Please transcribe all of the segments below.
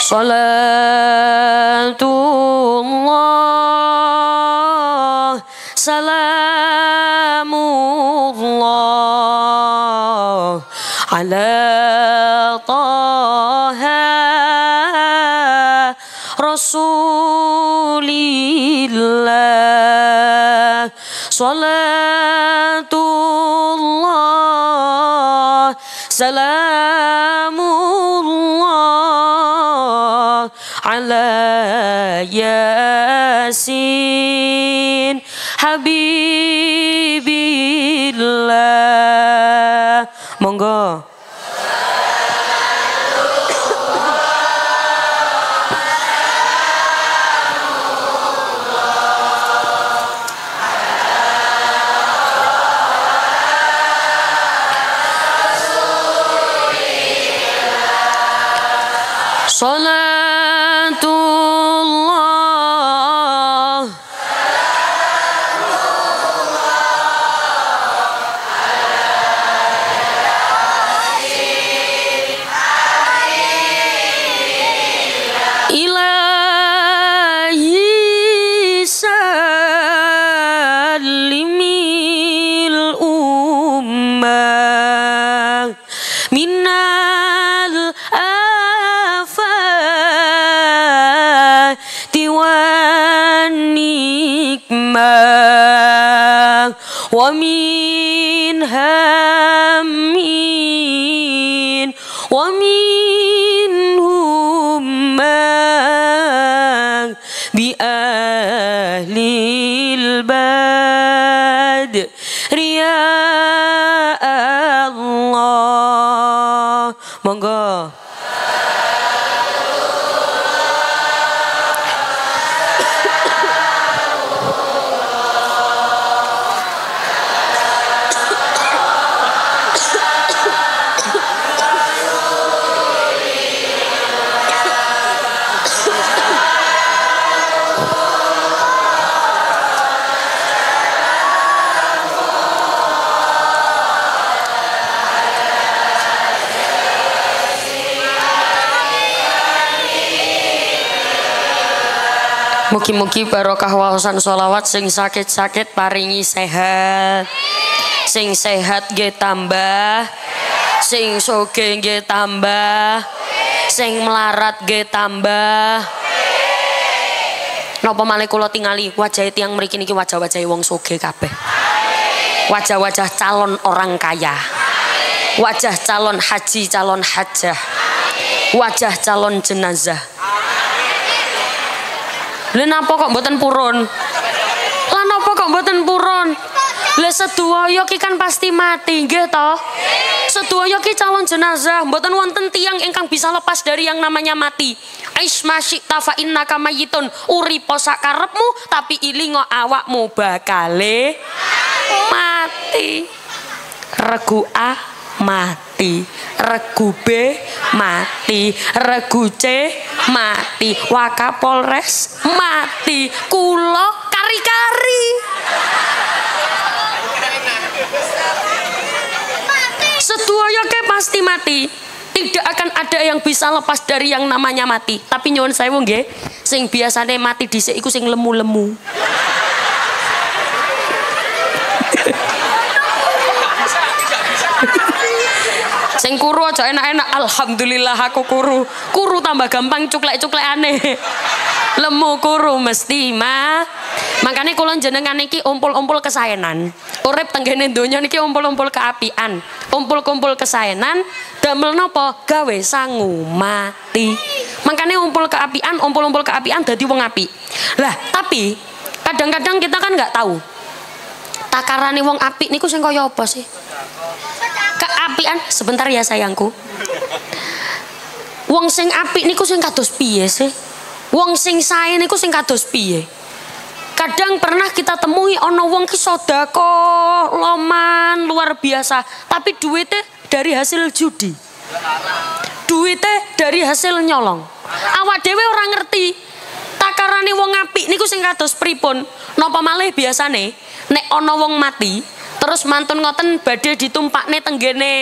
Salatullah salamullah ala taha rasulillah. Salatullah salamullah ala yasin habibillah. Monggo. Salatullah ilahi salimil ummah minal nikmah wa min hammin wa min hummah bi ahlil bad ya Allah. Monggo. Mugi-mugi barokah waosan sholawat sing sakit-sakit paringi sehat, sing sehat nggih tambah, sing sugih nggih tambah, sing melarat nggih tambah. Napa malih kula tingali wajah tiyang mriki niki wajah-wajah wong sugih kabeh. Wajah-wajah calon orang kaya. Wajah calon haji, calon hajah. Wajah calon jenazah. Lha napa kok mboten purun? Lah napa kok mboten purun? Lah sedaya ki kan pasti mati, nggih to? Sedaya ki calon jenazah, mboten wonten tiyang ingkang bisa lepas dari yang namanya mati. Aish masyita fa innaka mayyitun, uripo sakarepmu tapi ilingo awakmu bakale mati. Regu A mati, regu B mati, regu C mati, Wakapolres mati, kulo kari-kari. Sedaya ke pasti mati. Tidak akan ada yang bisa lepas dari yang namanya mati. Tapi nyuwun sewu nggih, sing biasane mati dhisik iku sing lemu-lemu. Sing kuru aja enak-enak. Alhamdulillah aku kuru. Kuru tambah gampang cuklek-cuklekane. Lemu kuru mesti mah. Makanya kula jenengan niki umpul-umpul kesaenan. Urip tenggene donya niki umpul-umpul keapian. Umpul-kumpul kesaenan damel napa? Gawe sangu mati. Makanya umpul-umpul keapian dadi wong apik. Lah, tapi kadang-kadang kita kan nggak tahu. Takarane wong apik niku sing kaya apa sih? Keapian sebentar ya sayangku. Wong sing apik niku sing kados piye sih? Wong sing sae niku sing kados piye? Kadang pernah kita temui ana wong ki sedekah loman luar biasa, tapi duitnya dari hasil judi. Duitnya dari hasil nyolong. Awak dhewe ora ngerti takarane wong apik niku sing kados pripun. Napa malih biasane nek ana wong mati terus mantun ngoten badhe ditumpakne tenggene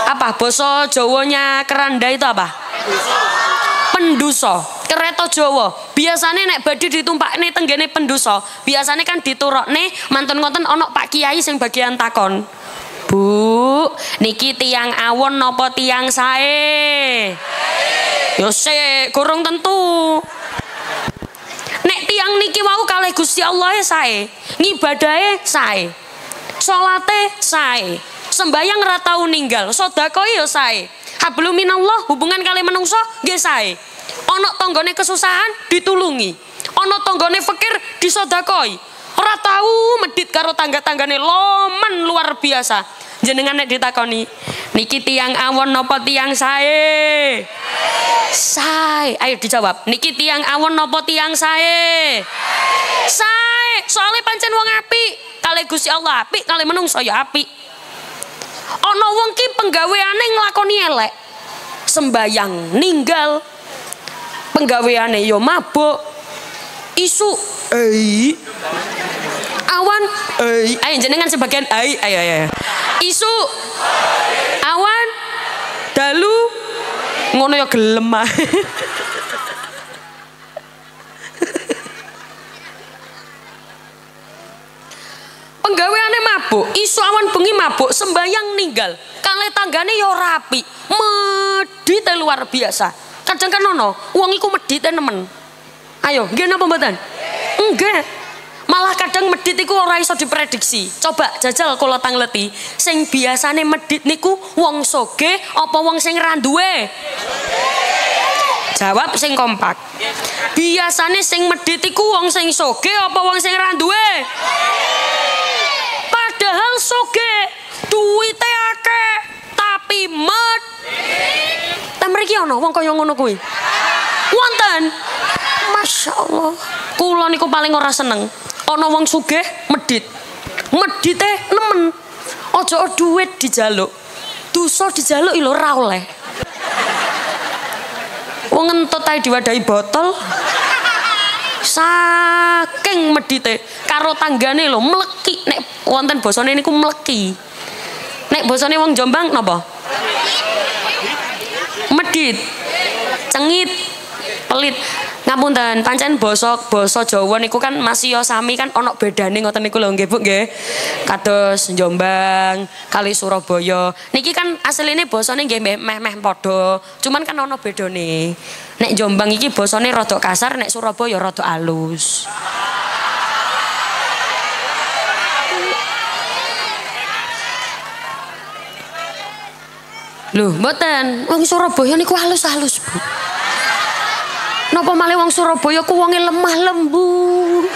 apa basa Jawanya keranda itu apa? Penduso, kereta Jawa. Biasane nek badhe ditumpakne tenggene penduso, biasane kan diturokne mantun ngoten ana Pak Kiai sing bagian takon. Bu, niki tiang awon napa tiang sae? Yo sik, gorong tentu. Nek tiang niki wau kalih Gusti Allah sae, ngibadahe sae. Salate sae. Sembayang ra tau ninggal, sedekah ya sae. Hablum minallah, hubungan kali menungso nggih sae. Ana tanggane kesusahan ditulungi. Ana tanggane fakir disedekahi. Ora tau medhit karo tangga-tanggane lomen luar biasa. Jenengan nek ditakoni, niki tiang awon napa tiang sae? Sae. Ayo dijawab. Niki tiang awon napa tiang sae? Sae. Soale pancen wong apik. Kalih Gusti Allah apik, kalih menungso ya apik. Ana wong ki penggaweane nglakoni elek. Sembayang ninggal. Penggaweane yo mabuk. Isu awan ayo jenengan sebagian ayo. Isu awan dalu ngono ya gelem. Penggaweane mabuk, isu awan bengi mabuk, sembayang ninggal. Kalih tanggane ya rapi, medhite luar biasa. Kadang kan ono wong iku medhite nemen. Ayo, nggih napa mboten? Nggih. Malah kadang medhit iku ora iso diprediksi. Coba jajal kula tangleti, sing biasane medhit niku wong sugih apa wong sing ra duwe? Jawab sing kompak. Biasane sing medhit iku wong sing sugih apa wong sing ra duwe? Padahal sugih, duwite akeh, tapi mriki ana wong kaya ngono kuwi. Wonten. Masya Allah. Kula niku paling ora seneng. Ana wong sugih medhit. Medhite nemen. Aja duit dijaluk. Dosa dijaluk lho ora oleh. Wong ngentut ae diwadahi botol. Saking medhite karo tanggane lho mleki. Nek wonten basane niku mleki. Nek basane wong Jombang napa? Medhit. Cengit. Pelit. Ngapunten, pancen basa Jawa niku kan masih ya sami kan ana bedane ngoten niku lho nggih Bu nggih. Kados Jombang, kali Surabaya. Niki kan asline basane nggih meh-meh padha, cuman kan ana bedane. Nek Jombang iki basane rada kasar, nek Surabaya rada alus. Lho, mboten. Wong Surabaya niku halus-halus, Bu. Napa malih wong Surabaya ku wonge lemah lembut.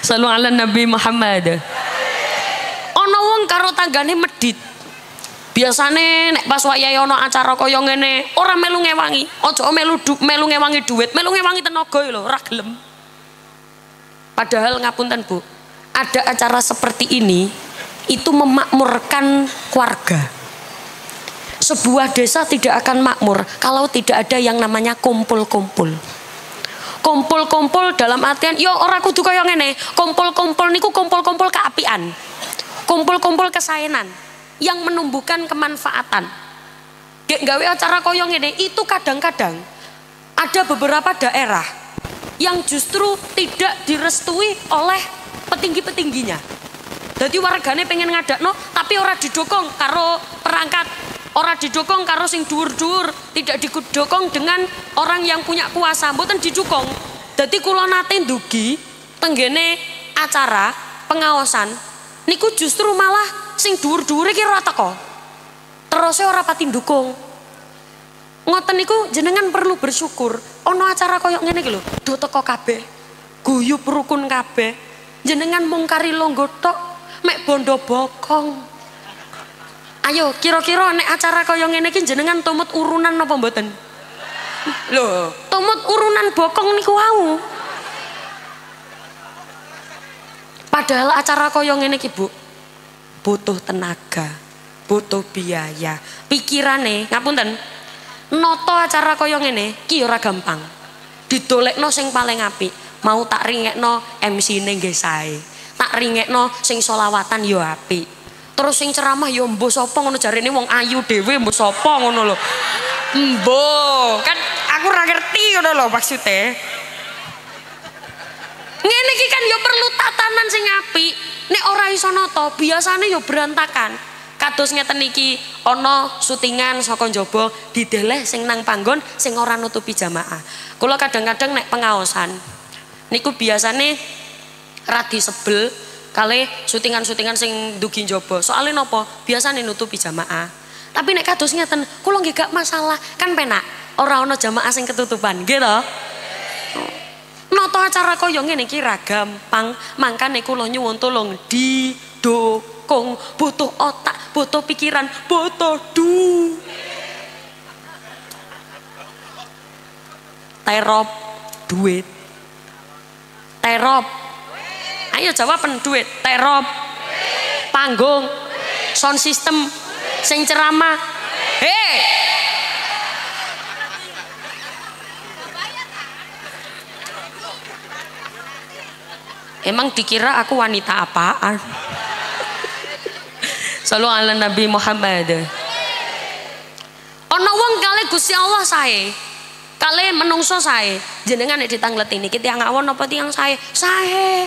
Sallu ala Nabi Muhammad. Ana wong karo tanggane medhit. Biasane nek pas wayahe ana acara kaya ngene, ora melu ngewangi. Aja melu ngewangi dhuwit, melu ngewangi tenaga lho, ora gelem. Padahal ngapunten Bu, ada acara seperti ini itu memakmurkan keluarga. Sebuah desa tidak akan makmur kalau tidak ada yang namanya kumpul-kumpul. Kumpul-kumpul dalam artian yo ora kudu kaya ngene. Kumpul-kumpul niku kumpul-kumpul keapian. Kumpul-kumpul kesaenan yang menumbuhkan kemanfaatan. Gek gawe acara kaya ngene itu kadang-kadang ada beberapa daerah yang justru tidak direstui oleh petinggi-petingginya. Jadi wargane pengen ngadakno tapi ora didukung karo perangkat. Orang didukung karo sing dhuwur-dhuwur, tidak didukung dengan orang yang punya kuasa, mboten didukung. Dadi kula nate ndugi tenggene acara pengawasan niku justru malah sing dhuwur-dhuwur iki ora teko. Terus ora pati ndukung. Ngoten niku jenengan perlu bersyukur. Ana acara koyo ngene iki lho, do teko kabeh. Guyub rukun kabeh. Jenengan mung kari longgo tok, mek bondo bokong. Ayo, kira-kira nek acara kaya ngene iki jenengan tumut urunan napa mboten? Lho, tumut urunan bokong niku wau. Padahal acara kaya ngene iki, Bu, butuh tenaga, butuh biaya. Pikirane, ngapunten. Nata acara kaya ngene iki ora gampang. Didolekno sing paling apik. Mau tak ringekno MC-ne nggih sae. Tak ringekno sing selawatan ya apik. Terus sing ceramah ya mbok sapa ngono jarene wong ayu dhewe mbok sapa ngono lho. Mbok, kan aku ora ngerti ngono lho maksude. Ngene iki kan ya perlu tatanan sing apik. Nek ora iso nata, biasane ya berantakan. Kados ngeten iki ana syutingan saka njaba dideleh sing nang panggon sing ora nutupi jamaah. Kula kadang-kadang nek pengaosan niku biasane radi sebel kali syutingan-syutingan sing dugi njaba. Soale napa? Biasane nutupi jamaah. Tapi nek kados ngeten, kula nggih gak masalah, kan penak. Ora ana jamaah sing ketutupan, nggih to? Nata acara kaya ngene iki ra gampang. Mangkane kula nyuwun tolong didukung, butuh otak, butuh pikiran, butuh terop duit. Terop. Ayo jawaban duit. Terop. Panggung. Sound system. Sing ceramah. Hei. Emang dikira aku wanita apaan? Sallu ala Nabi Muhammad. Ana wong kali Gusti Allah sae. Kali menungso sae. Jenengan nek ditangleti niki tiyang awon apa tiyang sae? Sae.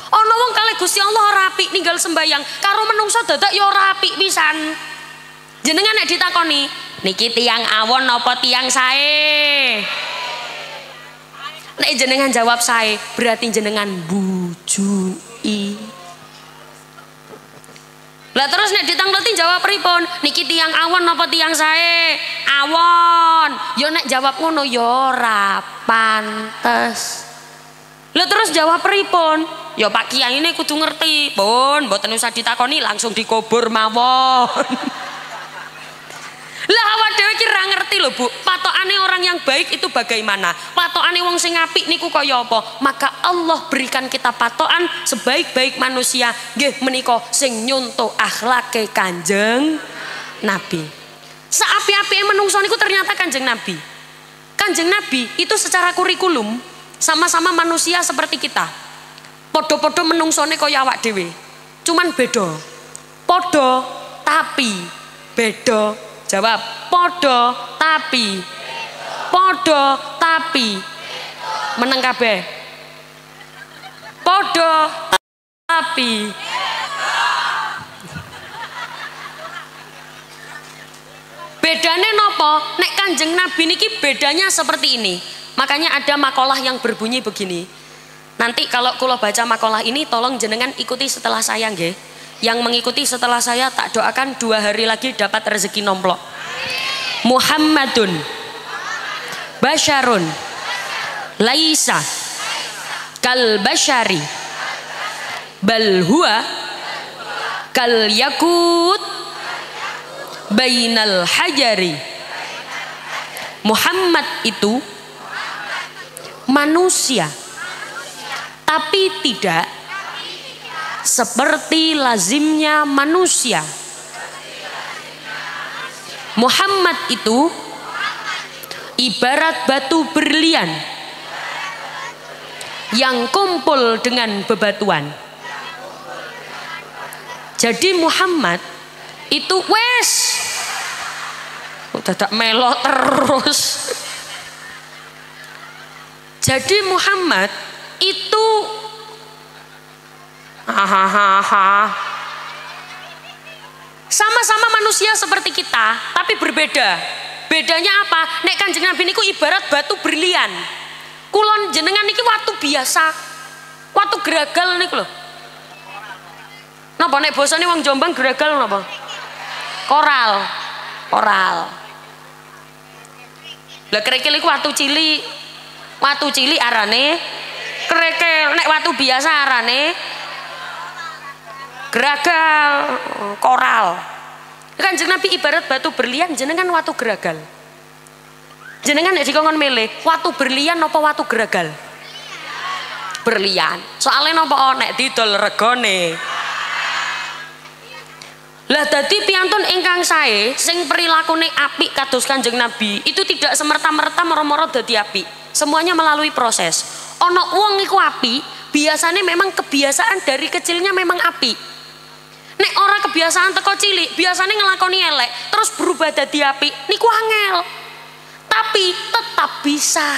Ana wong kali Gusti Allah ora apik ninggal sembayang, karo menungso dadak ya ora apik pisan. Jenengan nek ditakoni, niki tiyang awon apa tiyang sae? Nek jenengan jawab sae, berarti jenengan bujui. Lah terus nek ditangleti jawab pripun? Niki tiyang awon apa tiyang sae? Awon. Yo nek jawab ngono yo ora pantes. Lah terus jawab pripun? Ya Pak Kiai ini kudu ngerti. Pun mboten usah ditakoni, langsung dikubur mawon. Lah awak dhewe ki ra ngerti lho Bu, patokane orang yang baik itu bagaimana? Patokane wong sing apik niku kaya apa? Maka Allah berikan kita patokan sebaik-baik manusia nggih menika sing nyuntuk akhlake Kanjeng Nabi. Saapi-apike menungso niku ternyata Kanjeng Nabi. Kanjeng Nabi itu secara kurikulum sama-sama manusia seperti kita. Podo-podo menungsone kaya awak dhewe. Cuman beda. Podo tapi beda. Jawab, podo tapi podo tapi meneng kabeh. Podo tapi bedane nopo? Nek Kanjeng Nabi niki bedanya seperti ini. Makanya ada makalah yang berbunyi begini. Nanti kalau kula baca makalah ini tolong jenengan ikuti setelah saya nggih. Yang mengikuti setelah saya tak doakan 2 hari lagi dapat rezeki nomplok. Muhammadun basyarun laisa kal basyari bal huwa kal yakut bainal hajari. Muhammad itu manusia tapi tidak seperti lazimnya manusia. Muhammad itu ibarat batu berlian yang kumpul dengan bebatuan. Jadi Muhammad itu wes dadak melok terus. Jadi Muhammad itu sama-sama manusia seperti kita, tapi berbeda. Bedanya apa? Nek Kanjeng Nabi niku ibarat batu berlian. Kulon jenengan niki watu biasa, watu geragal niku lho. Napa nek basane wong Jombang geragal napa? Koral. Koral. Lah kerikil iku watu cilik. Watu cilik arane kerikil. Nek watu biasa arane geragal, koral. Kanjeng Nabi ibarat batu berlian, jenengan watu geragal. Jenengan nek dikongkon milih, watu berlian apa watu geragal? Berlian. Soalnya napa nek didol regane. Lah dadi piyantun ingkang sae sing perilakune apik kados Kanjeng Nabi, itu tidak semerta-merta moro-moro dadi apik. Semuanya melalui proses. Ana wong iku apik, biasanya memang kebiasaan dari kecilnya memang apik. Nek ora kebiasaan teko cilik, biasanya ngelakoni elek, terus berubah dadi apik, niku angel. Tapi tetap bisa.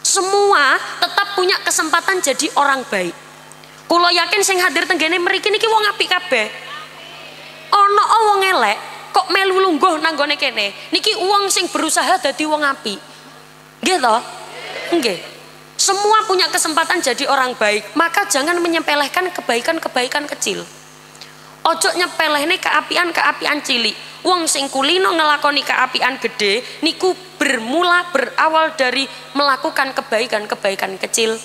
Semua tetap punya kesempatan jadi orang baik. Kulo yakin sing hadir tenggene mriki niki wong apik kabeh. Ana wong elek kok melu lungguh nang gone kene. Niki wong sing berusaha dadi wong apik. Nggih to? Nggih. Semua punya kesempatan jadi orang baik, maka jangan menyepelekan kebaikan-kebaikan kecil. Ojo nyepelehne keapian-keapian cilik. Wong sing kulino ngelakoni keapian gede niku berawal dari melakukan kebaikan-kebaikan kecil.